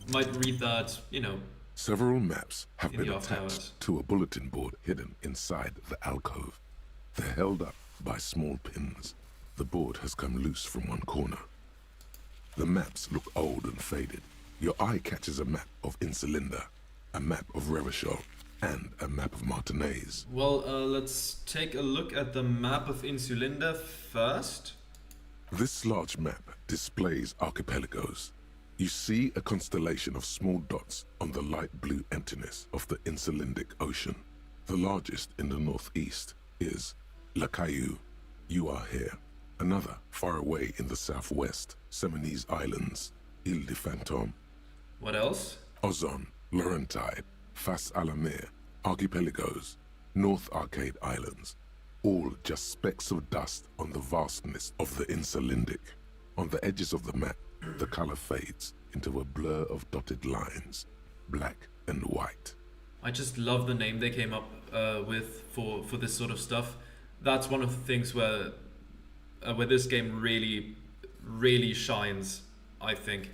might read that, Several maps have in been the off attached hours. to a bulletin board hidden inside the alcove. They're held up by small pins. The board has come loose from one corner. The maps look old and faded. Your eye catches a map of Insulinda, a map of Revachol, and a map of Martinez. Well, let's take a look at the map of Insulinda first. This large map displays archipelagos. You see a constellation of small dots on the light blue emptiness of the Insulindic Ocean. The largest in the northeast is La Caillou. You are here. Another far away in the southwest, Seminese Islands, Ile de Fantôme. What else? Ozon, Laurentide, Fas Alamir, Archipelagos, North Arcade Islands, all just specks of dust on the vastness of the Insulindic. On the edges of the map, the color fades into a blur of dotted lines, black and white. I just love the name they came up with for this sort of stuff. That's one of the things where this game really shines, I think.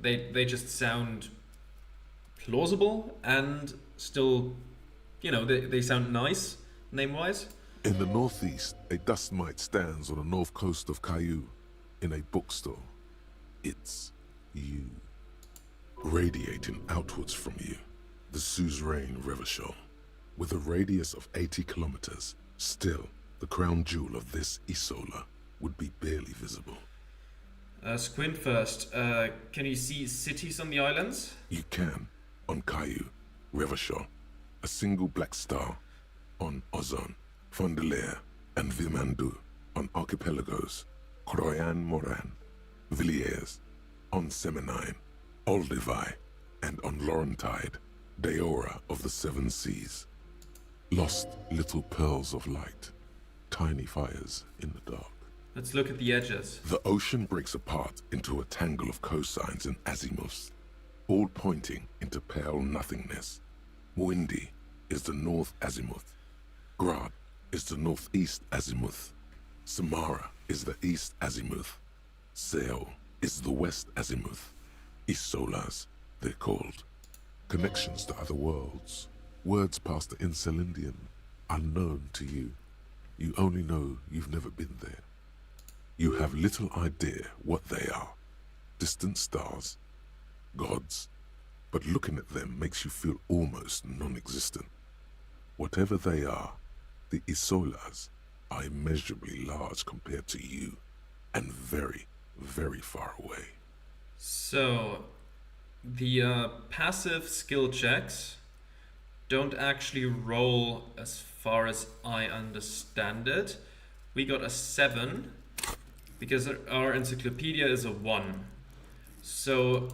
They just sound plausible and still, they sound nice name-wise. In the northeast, a dust mite stands on the north coast of Caillou in a bookstore. It's you. Radiating outwards from you, the suzerain Revachol. With a radius of 80 kilometers, still, the crown jewel of this Isola would be barely visible. Squint first. Can you see cities on the islands? You can, on Caillou, Revachol, a single black star. On Ozon, Fondelier, and Vilmandu. On archipelagos, Croyan Moran, Villiers. On Seminine, Olduvai, and on Laurentide, Deora of the Seven Seas. Lost little pearls of light, tiny fires in the dark. Let's look at the edges. The ocean breaks apart into a tangle of cosines and azimuths, all pointing into pale nothingness. Windy is the north azimuth. Grad is the northeast azimuth. Samara is the east azimuth. Seol is the west azimuth. Isolas, they're called. Connections to other worlds. Words past the Insulindian, unknown to you. You only know you've never been there. You have little idea what they are. Distant stars, gods, but looking at them makes you feel almost non-existent. Whatever they are, the Isolas are immeasurably large compared to you, and very, very far away. So, the passive skill checks don't actually roll as far as I understand it. We got a 7 because our encyclopedia is a 1. So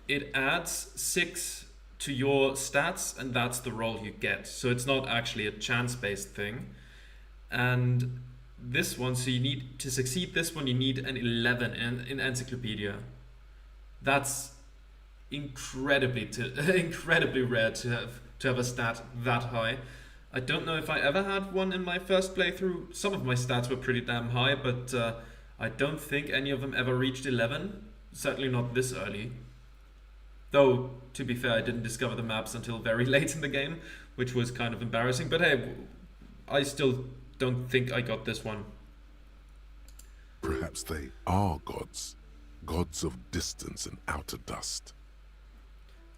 it adds 6 to your stats and that's the roll you get. So it's not actually a chance-based thing. And this one, so you need to succeed this one, you need an 11 in encyclopedia. That's incredibly rare to have a stat that high. I don't know if I ever had one in my first playthrough. Some of my stats were pretty damn high, but I don't think any of them ever reached 11. Certainly not this early. Though, to be fair, I didn't discover the maps until very late in the game, which was kind of embarrassing. But hey, I still don't think I got this one. Perhaps they are gods. Gods of distance and outer dust.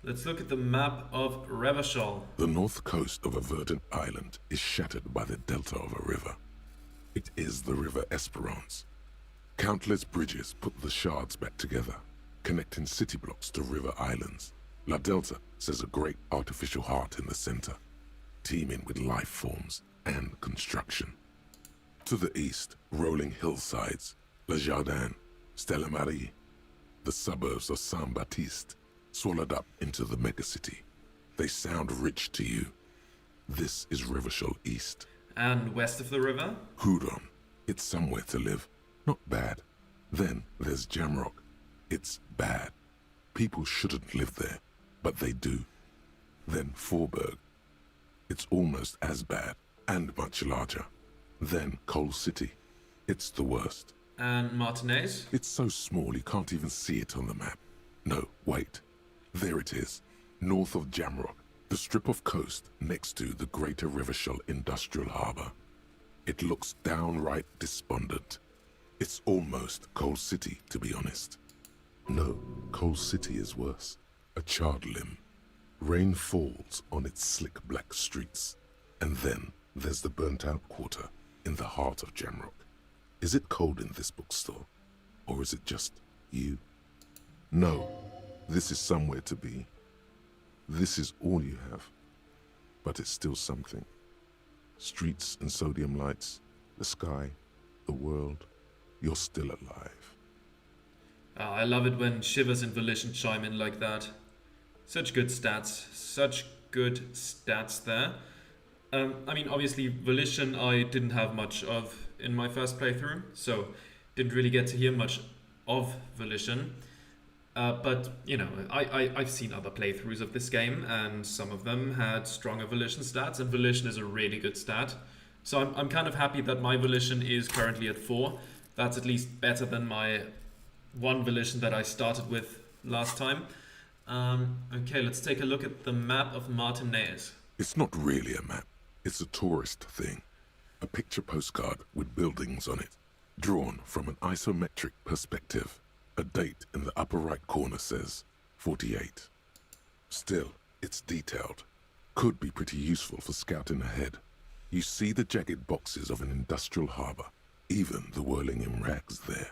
Let's look at the map of Revachol. The north coast of a verdant island is shattered by the delta of a river. It is the River Esperance. Countless bridges put the shards back together, connecting city blocks to river islands. La Delta says a great artificial heart in the center, teeming with life forms and construction. To the east, rolling hillsides, Le Jardin, Stella Marie, the suburbs of Saint-Baptiste, swallowed up into the megacity. They sound rich to you. This is Revachol East. And west of the river? Hudon. It's somewhere to live. Not bad. Then there's Jamrock. It's bad. People shouldn't live there, but they do. Then Forberg. It's almost as bad, and much larger. Then Coal City. It's the worst. And Martinez? It's so small you can't even see it on the map. No, it is, north of Jamrock, the strip of coast next to the Greater Rivershell Industrial Harbour. It looks downright despondent. It's almost Coal City, to be honest. No, Coal City is worse. A charred limb. Rain falls on its slick black streets. And then there's the burnt-out quarter in the heart of Jamrock. Is it cold in this bookstore? Or is it just you? No, this is somewhere to be. This is all you have. But it's still something. Streets and sodium lights, the sky, the world. You're still alive. I love it when Shivers and Volition chime in like that. Such good stats. Such good stats there. I mean, obviously, Volition I didn't have much of in my first playthrough, so didn't really get to hear much of Volition. But, you know, I've seen other playthroughs of this game, and some of them had stronger Volition stats, and Volition is a really good stat. So I'm kind of happy that my Volition is currently at 4. That's at least better than my 1 Volition that I started with last time. Okay, let's take a look at the map of Martinez. It's not really a map. It's a tourist thing. A picture postcard with buildings on it, drawn from an isometric perspective. A date in the upper right corner says 48. Still, it's detailed. Could be pretty useful for scouting ahead. You see the jagged boxes of an industrial harbour, even the whirling in rags there.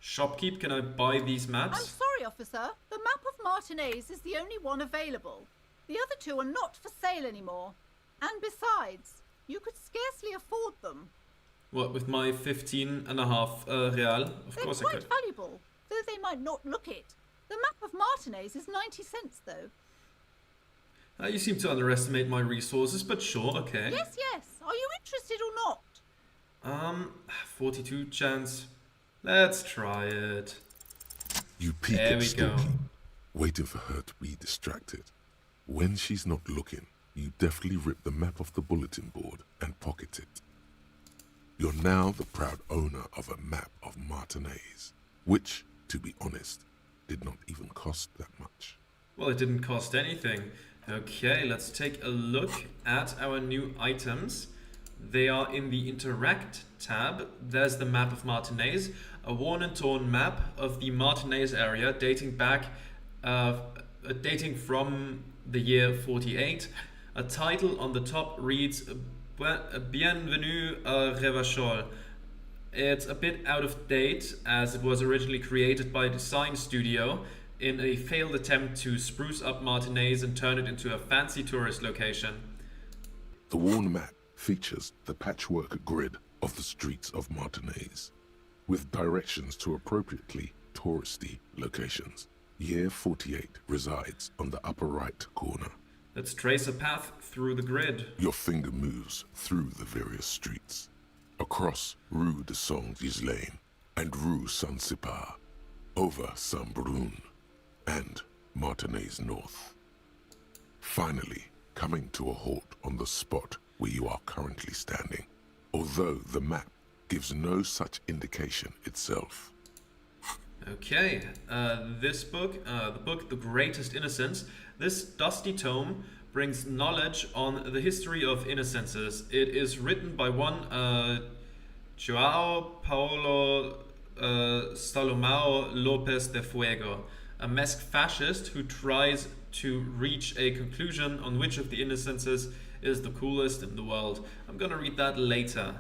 Shopkeep, can I buy these maps? I'm sorry, officer. The map of Martinez is the only one available. The other 2 are not for sale anymore. And besides, you could scarcely afford them. What, with my 15.5 real? Of course I could. They're quite valuable, though they might not look it. The map of Martinez is 90 cents, though. You seem to underestimate my resources, but sure, okay. Yes. Are you interested or not? 42 chance. Let's try it. You peek There at we go. stalking, waiting for her to be distracted. When she's not looking, you deftly rip the map off the bulletin board and pocket it. You're now the proud owner of a map of Martinez, which, to be honest, did not even cost that much. Well, it didn't cost anything. Okay, let's take a look at our new items. They are in the Interact tab. There's the map of Martinez, a worn and torn map of the Martinez area dating from the year 48. A title on the top reads Bienvenue à Revachol. It's a bit out of date as it was originally created by a design studio in a failed attempt to spruce up Martinez and turn it into a fancy tourist location. The worn map features the patchwork grid of the streets of Martinez, with directions to appropriately touristy locations. Year 48 resides on the upper right corner. Let's trace a path through the grid. Your finger moves through the various streets, across Rue de Saint-Ghislain and Rue Saint-Sipar, over Saint-Brun and Martinez North. Finally, coming to a halt on the spot where you are currently standing, although the map gives no such indication itself. Okay, this book, the book The Greatest Innocence, this dusty tome brings knowledge on the history of innocences. It is written by one Joao Paulo Salomao Lopez de Fuego, a masked fascist who tries to reach a conclusion on which of the innocences is the coolest in the world. I'm gonna read that later.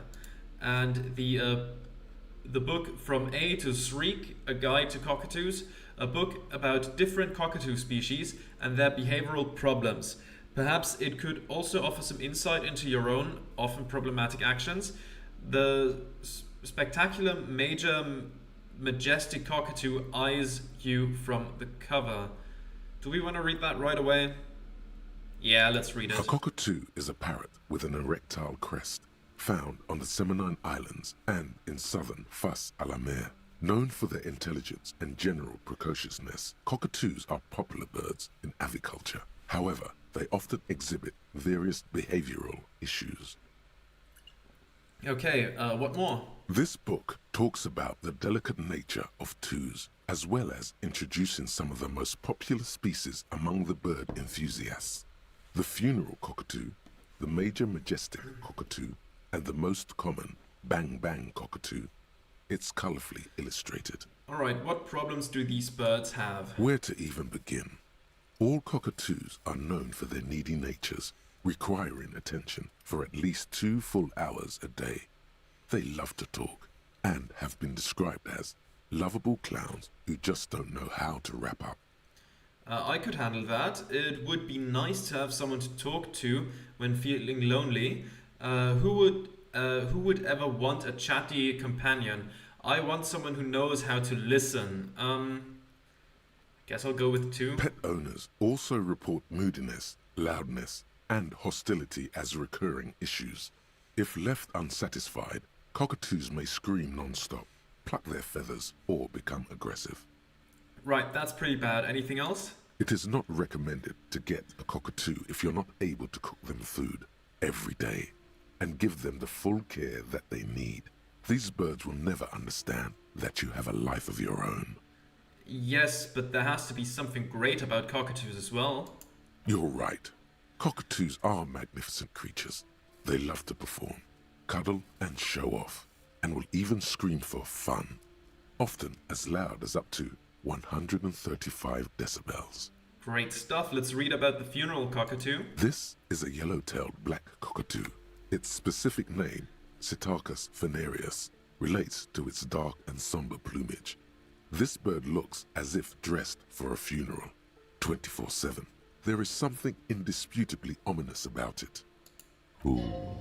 And the book From A to Shriek, A Guide to Cockatoos, a book about different cockatoo species and their behavioral problems. Perhaps it could also offer some insight into your own, often problematic actions. The spectacular major majestic cockatoo eyes you from the cover. Do we want to read that right away? Yeah, let's read it. A cockatoo is a parrot with an erectile crest, found on the Seminine Islands and in southern Fas a la Mer. Known for their intelligence and general precociousness, cockatoos are popular birds in aviculture. However, they often exhibit various behavioral issues. Okay, what more? This book talks about the delicate nature of twos, as well as introducing some of the most popular species among the bird enthusiasts. The funeral cockatoo, the major majestic cockatoo, and the most common bang-bang cockatoo. It's colorfully illustrated. Alright, what problems do these birds have? Where to even begin? All cockatoos are known for their needy natures, requiring attention for at least 2 full hours a day. They love to talk and have been described as lovable clowns who just don't know how to wrap up. I could handle that. It would be nice to have someone to talk to when feeling lonely. Who would ever want a chatty companion? I want someone who knows how to listen. Guess I'll go with 2. Pet owners also report moodiness, loudness, and hostility as recurring issues. If left unsatisfied, cockatoos may scream non-stop, pluck their feathers, or become aggressive. Right, that's pretty bad. Anything else? It is not recommended to get a cockatoo if you're not able to cook them food every day and give them the full care that they need. These birds will never understand that you have a life of your own. Yes, but there has to be something great about cockatoos as well. You're right. Cockatoos are magnificent creatures. They love to perform, cuddle and show off, and will even scream for fun, often as loud as up to 135 decibels. Great stuff. Let's read about the funeral cockatoo. This is a yellow-tailed black cockatoo. Its specific name, Psittacus venereus, relates to its dark and somber plumage. This bird looks as if dressed for a funeral, 24/7. There is something indisputably ominous about it. Ooh.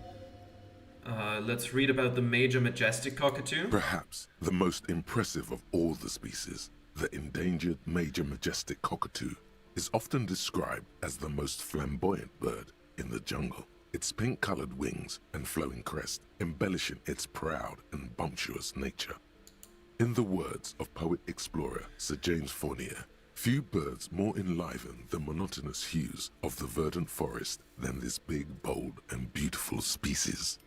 Let's read about the major majestic cockatoo. Perhaps the most impressive of all the species, the endangered major majestic cockatoo, is often described as the most flamboyant bird in the jungle. Its pink-colored wings and flowing crest embellishing its proud and bumptious nature. In the words of poet-explorer Sir James Fournier, few birds more enliven the monotonous hues of the verdant forest than this big, bold, and beautiful species.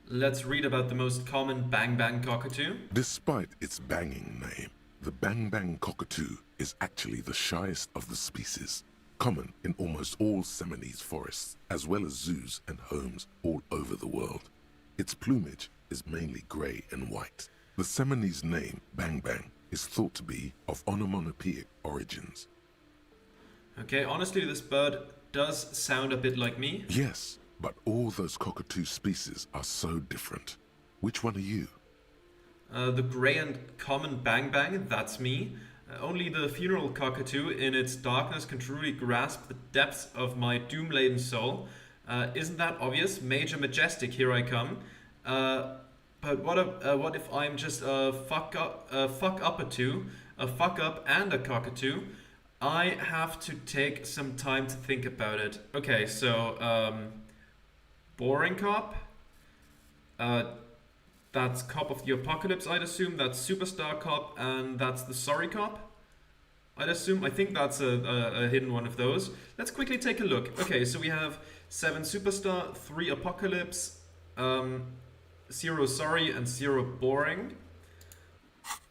Let's read about the most common bang-bang cockatoo. Despite its banging name, the bang-bang cockatoo is actually the shyest of the species, common in almost all Seminoese forests, as well as zoos and homes all over the world. Its plumage is mainly grey and white. The Seminoese name, bang-bang, is thought to be of onomatopoeic origins. Okay, honestly, this bird does sound a bit like me. Yes, but all those cockatoo species are so different. Which one are you? The grey and common bang-bang, that's me. Only the funeral cockatoo in its darkness can truly grasp the depths of my doom-laden soul. Isn't that obvious? Major majestic, here I come. But what if I'm just a fuck up and a cockatoo? I have to take some time to think about it. Okay, so boring cop. That's Cop of the Apocalypse, I'd assume. That's Superstar Cop, and that's the Sorry Cop, I'd assume. I think that's a hidden one of those. Let's quickly take a look. Okay, so we have 7 Superstar, 3 Apocalypse, 0 Sorry, and 0 Boring.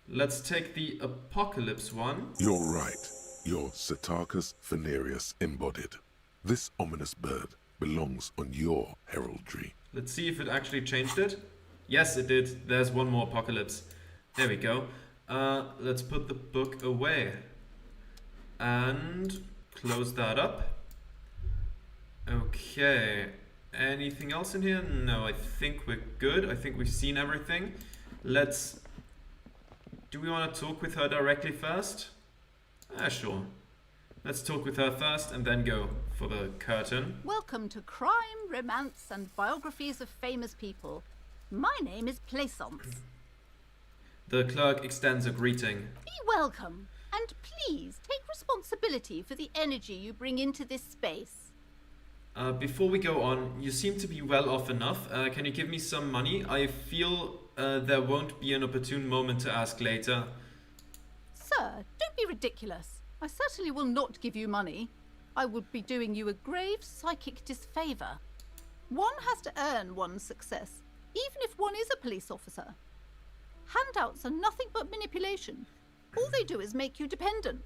Let's take the Apocalypse one. You're right. You're Psittacus venereus embodied. This ominous bird belongs on your heraldry. Let's see if it actually changed it. Yes, it did. There's one more Apocalypse. There we go. Let's put the book away. And close that up. Okay. Anything else in here? No, I think we're good. I think we've seen everything. Do we want to talk with her directly first? Sure. Let's talk with her first and then go for the curtain. Welcome to Crime, Romance, and Biographies of Famous People. My name is Plaisance. The clerk extends a greeting. Be welcome, and please take responsibility for the energy you bring into this space. Before we go on, you seem to be well off enough. Can you give me some money? I feel there won't be an opportune moment to ask later. Sir, don't be ridiculous. I certainly will not give you money. I would be doing you a grave psychic disfavour. One has to earn one's success, even if one is a police officer. Handouts are nothing but manipulation. All they do is make you dependent.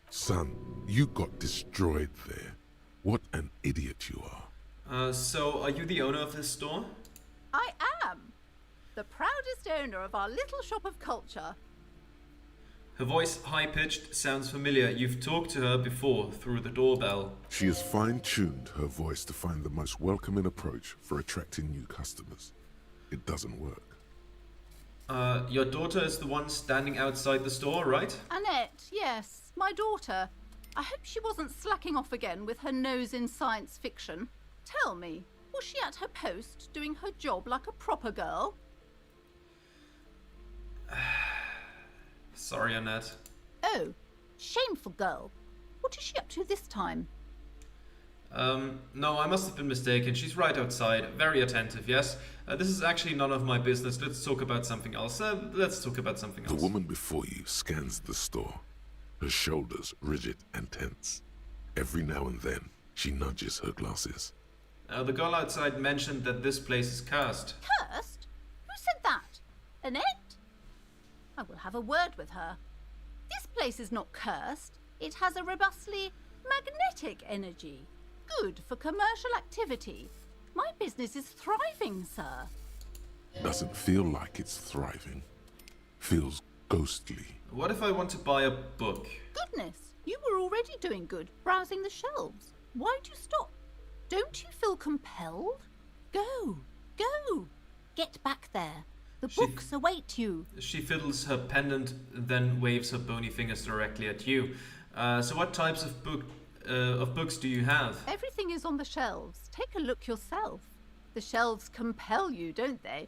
Son, you got destroyed there. What an idiot you are. So are you the owner of this store? I am. The proudest owner of our little shop of culture. Her voice, high-pitched, sounds familiar. You've talked to her before through the doorbell. She has fine-tuned her voice to find the most welcoming approach for attracting new customers. It doesn't work. Your daughter is the one standing outside the store, right? Annette, yes, my daughter. I hope she wasn't slacking off again with her nose in science fiction. Tell me, was she at her post doing her job like a proper girl? Sorry, Annette. Oh, shameful girl. What is she up to this time? No, I must have been mistaken. She's right outside. Very attentive, yes? This is actually none of my business. Let's talk about something else. Let's talk about something else. The woman before you scans the store, her shoulders rigid and tense. Every now and then, she nudges her glasses. The girl outside mentioned that this place is cursed. Cursed? Who said that? Annette? I will have a word with her. This place is not cursed. It has a robustly magnetic energy. Good for commercial activity. My business is thriving, sir. Doesn't feel like it's thriving. Feels ghostly. What if I want to buy a book? Goodness, you were already doing good, browsing the shelves. Why'd you stop? Don't you feel compelled? Go, go. Get back there. The books await you. She fiddles her pendant, then waves her bony fingers directly at you. So what types of books do you have? Everything is on the shelves. Take a look yourself. The shelves compel you, don't they?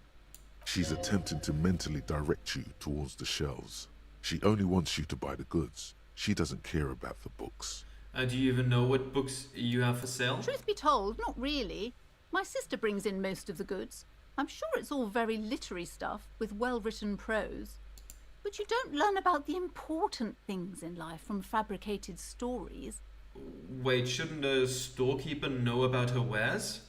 She's attempting to mentally direct you towards the shelves. She only wants you to buy the goods. She doesn't care about the books. Do you even know what books you have for sale? Truth be told, not really. My sister brings in most of the goods. I'm sure it's all very literary stuff with well-written prose. But you don't learn about the important things in life from fabricated stories. Wait, shouldn't a storekeeper know about her wares?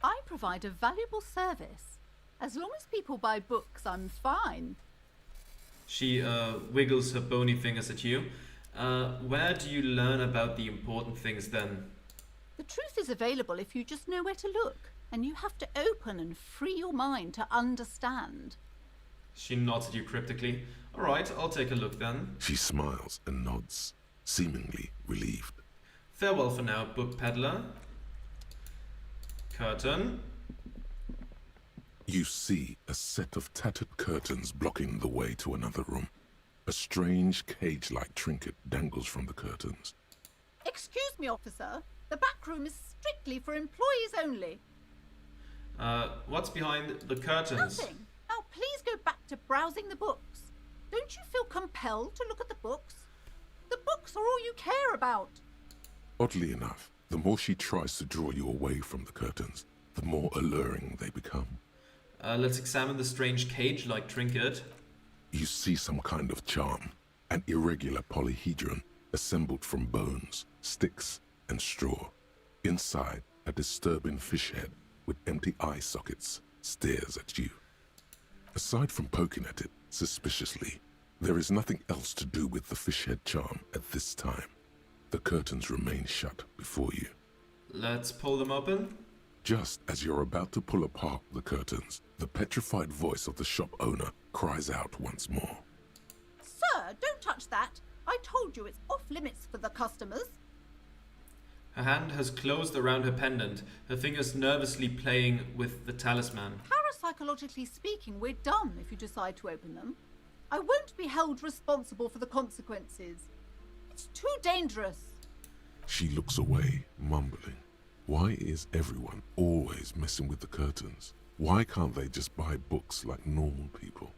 I provide a valuable service. As long as people buy books, I'm fine. She wiggles her bony fingers at you. Where do you learn about the important things then? The truth is available if you just know where to look. And you have to open and free your mind to understand. She nods at you cryptically. All right, I'll take a look then. She smiles and nods, seemingly relieved. Farewell for now, book peddler. Curtain. You see a set of tattered curtains blocking the way to another room. A strange cage-like trinket dangles from the curtains. Excuse me, officer. The back room is strictly for employees only. What's behind the curtains? Nothing. Now please go back to browsing the books. Don't you feel compelled to look at the books? The books are all you care about. Oddly enough, the more she tries to draw you away from the curtains, the more alluring they become. Let's examine the strange cage-like trinket. You see some kind of charm, an irregular polyhedron assembled from bones, sticks, and straw. Inside, a disturbing fish head with empty eye sockets stares at you. Aside from poking at it suspiciously, there is nothing else to do with the fish head charm at this time. The curtains remain shut before you. Let's pull them open. Just as you're about to pull apart the curtains, the petrified voice of the shop owner cries out once more. Sir, don't touch that. I told you it's off limits for the customers. Her hand has closed around her pendant, her fingers nervously playing with the talisman. Parapsychologically speaking, we're done if you decide to open them. I won't be held responsible for the consequences. It's too dangerous. She looks away, mumbling. Why is everyone always messing with the curtains? Why can't they just buy books like normal people?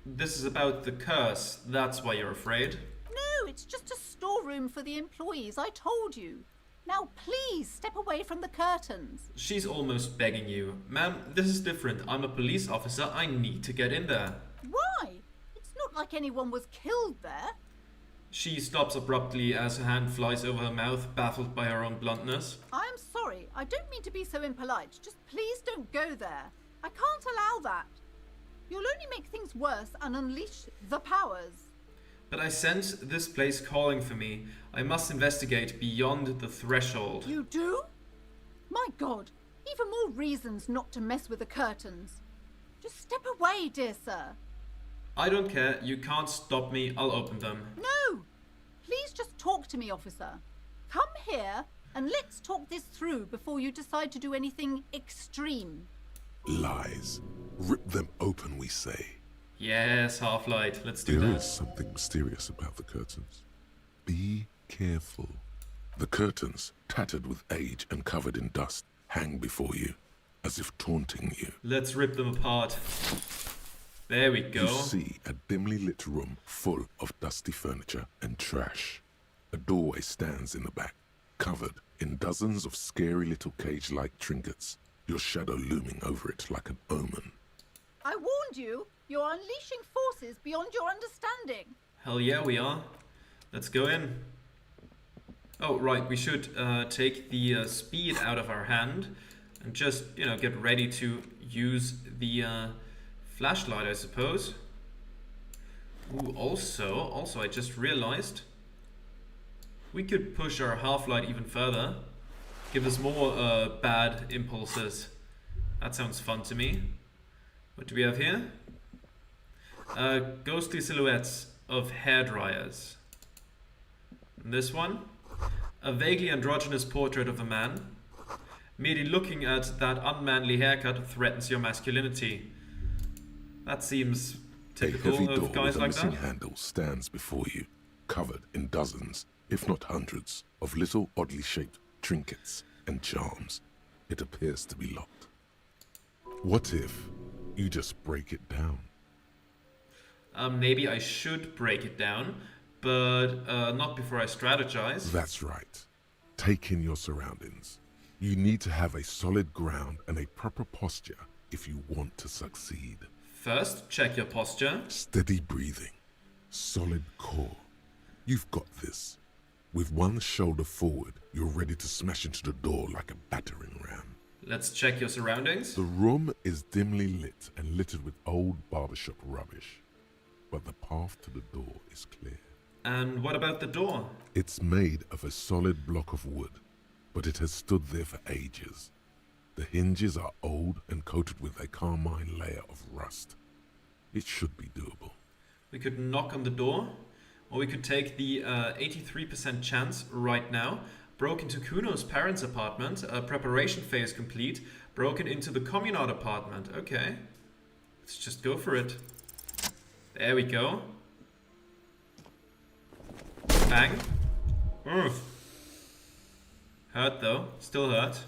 This is about the curse. That's why you're afraid. No, it's just a storeroom for the employees, I told you. Now please step away from the curtains. She's almost begging you. Ma'am, this is different. I'm a police officer. I need to get in there. Why? It's not like anyone was killed there. She stops abruptly as her hand flies over her mouth, baffled by her own bluntness. I'm sorry, I don't mean to be so impolite. Just please don't go there. I can't allow that. You'll only make things worse and unleash the powers. But I sense this place calling for me. I must investigate beyond the threshold. You do? My God, even more reasons not to mess with the curtains. Just step away, dear sir. I don't care. You can't stop me. I'll open them. No! Please just talk to me, officer. Come here and let's talk this through before you decide to do anything extreme. Lies. Rip them open, we say. Yes, Half-Light. Let's do There that. is something mysterious about the curtains. Be careful. The curtains, tattered with age and covered in dust, hang before you, as if taunting you. Let's rip them apart. There we go. You see a dimly lit room full of dusty furniture and trash. A doorway stands in the back, covered in dozens of scary little cage-like trinkets, your shadow looming over it like an omen. I warned you, you're unleashing forces beyond your understanding. Hell yeah, we are. Let's go in. Oh, right, we should take the speed out of our hand and just, you know, get ready to use the flashlight, I suppose. Ooh, also, I just realized we could push our Half-Light even further. Give us more bad impulses. That sounds fun to me. What do we have here? Ghostly silhouettes of hairdryers. And this one? A vaguely androgynous portrait of a man. Merely looking at that unmanly haircut threatens your masculinity. That seems A heavy typical door of guys with a like missing that. handle stands before you, covered in dozens, if not hundreds, of little oddly shaped trinkets and charms. It appears to be locked. What if you just break it down? Maybe I should break it down, but not before I strategize. That's right. Take in your surroundings. You need to have a solid ground and a proper posture if you want to succeed. First, check your posture. Steady breathing. Solid core. You've got this. With one shoulder forward, you're ready to smash into the door like a battering ram. Let's check your surroundings. The room is dimly lit and littered with old barbershop rubbish. But the path to the door is clear. And what about the door? It's made of a solid block of wood, but it has stood there for ages. The hinges are old and coated with a carmine layer of rust. It should be doable. We could knock on the door, or we could take the 83% chance right now. Broke into Kuno's parents' apartment, preparation phase complete. Broken into the communard apartment. Okay, let's just go for it. There we go. Bang. Oof. Hurt though, still hurt.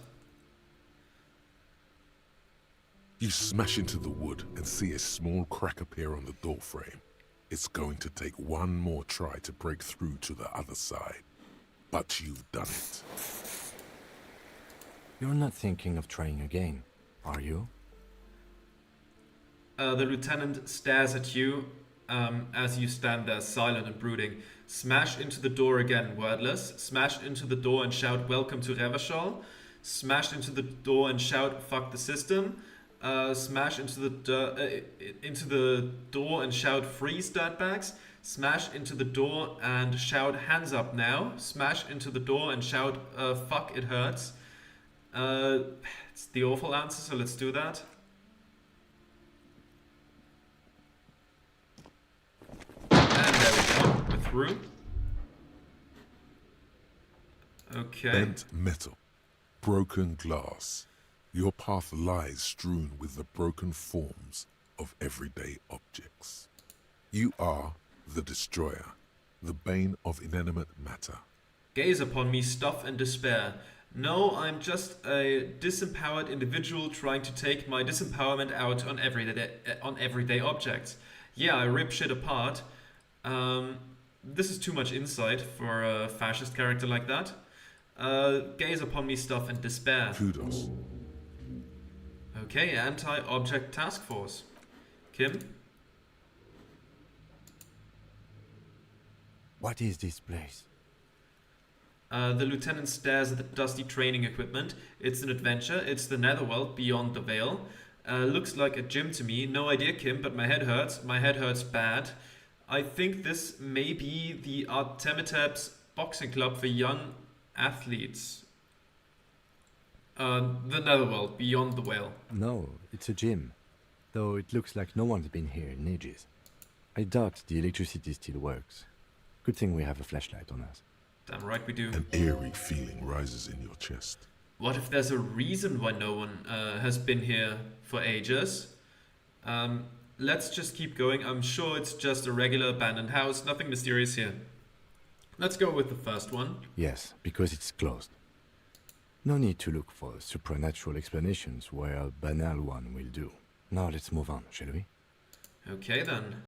You smash into the wood and see a small crack appear on the doorframe. It's going to take one more try to break through to the other side. But you've done it. You're not thinking of trying again, are you? The lieutenant stares at you as you stand there silent and brooding. Smash into the door again, wordless. Smash into the door and shout, "Welcome to Revachol." Smash into the door and shout, "Fuck the system." Smash into the door and shout, "Freeze, dirtbags." Smash into the door and shout, "Hands up now." Smash into the door and shout, "Fuck, it hurts." It's the awful answer, so let's do that. And there we go. We're through. Okay. Bent metal. Broken glass. Your path lies strewn with the broken forms of everyday objects. You are the destroyer, the bane of inanimate matter. Gaze upon me, stuff and despair. No, I'm just a disempowered individual trying to take my disempowerment out on everyday objects. Yeah, I rip shit apart. This is too much insight for a fascist character like that. Gaze upon me, stuff and despair. Kudos. Okay, Anti-Object-Taskforce. Kim? What is this place? The lieutenant stares at the dusty training equipment. It's an adventure. It's the netherworld beyond the veil. Looks like a gym to me. No idea, Kim, but my head hurts. My head hurts bad. I think this may be the Artemitep's boxing club for young athletes. The Netherworld, beyond the whale. No, it's a gym. Though it looks like no one's been here in ages. I doubt the electricity still works. Good thing we have a flashlight on us. Damn right we do. An eerie feeling rises in your chest. What if there's a reason why no one has been here for ages? Let's just keep going. I'm sure it's just a regular abandoned house. Nothing mysterious here. Let's go with the first one. Yes, because it's closed. No need to look for supernatural explanations where a banal one will do. Now let's move on, shall we? Okay then.